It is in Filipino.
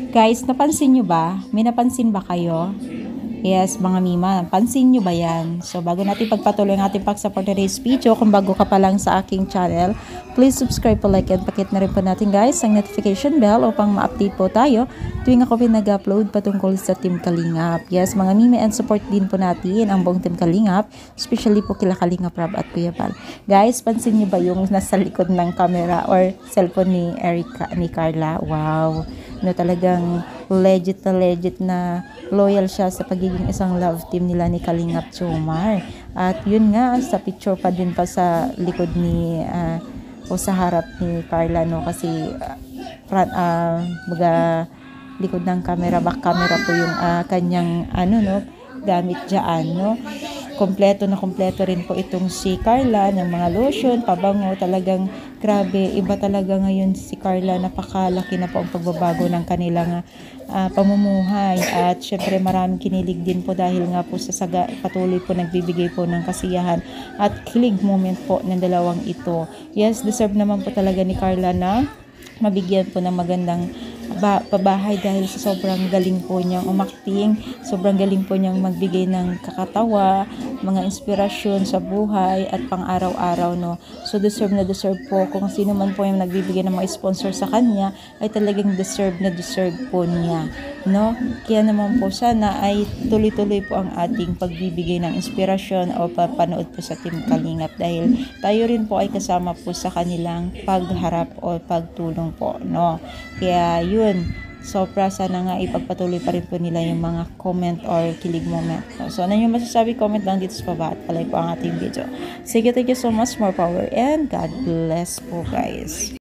Guys, napansin nyo ba? May napansin ba kayo? Yes, mga mima, pansin nyo ba yan? So, bago natin pagpatuloy ang ating pag-support today's video, kung bago ka pa lang sa aking channel, please subscribe po, like, and pakit na rin po natin guys ang notification bell upang ma-update po tayo tuwing ako pinag-upload patungkol sa Team Kalingap. Yes, mga mima, and support din po natin ang buong Team Kalingap, especially po kila Kalingap Rob at Kuya Val. Guys, pansin nyo ba yung nasa likod ng camera or cellphone ni Carla? Wow! No, talagang legit na loyal siya sa pagiging isang love team nila ni Kalingap Jomar. At yun nga, sa picture pa din pa sa likod ni o sa harap ni Carla, no, kasi likod ng camera, back camera po yung kanyang no, gamit dyan, no. Kompleto rin po itong si Carla ng mga lotion, pabango, talagang grabe, iba talaga ngayon si Carla, napakalaki na po ang pagbabago ng kanilang pamumuhay, at syempre maraming kinilig din po dahil nga po sa patuloy po nagbibigay po ng kasiyahan at kilig moment po ng dalawang ito. Yes, deserve naman po talaga ni Carla na mabigyan po ng magandang pabahay dahil sa sobrang galing po niyang umakting, sobrang galing po niyang magbigay ng kakatawa, mga inspirasyon sa buhay at pang-araw-araw, no. So deserve po kung sino man po yung nagbibigay ng mga sponsor sa kanya, ay talagang deserve po niya, no. Kaya naman po sana ay tuloy-tuloy po ang ating pagbibigay ng inspirasyon o papanood po sa Team Kalingap dahil tayo rin po ay kasama po sa kanilang pagharap o pagtulong po, no. Kaya yun, sana nga ipagpatuloy pa rin po nila yung mga comment or kilig moment. So, ano yung masasabi? Comment lang dito sa baba at palike po ang ating video. Sige, thank you so much. More power and God bless po guys.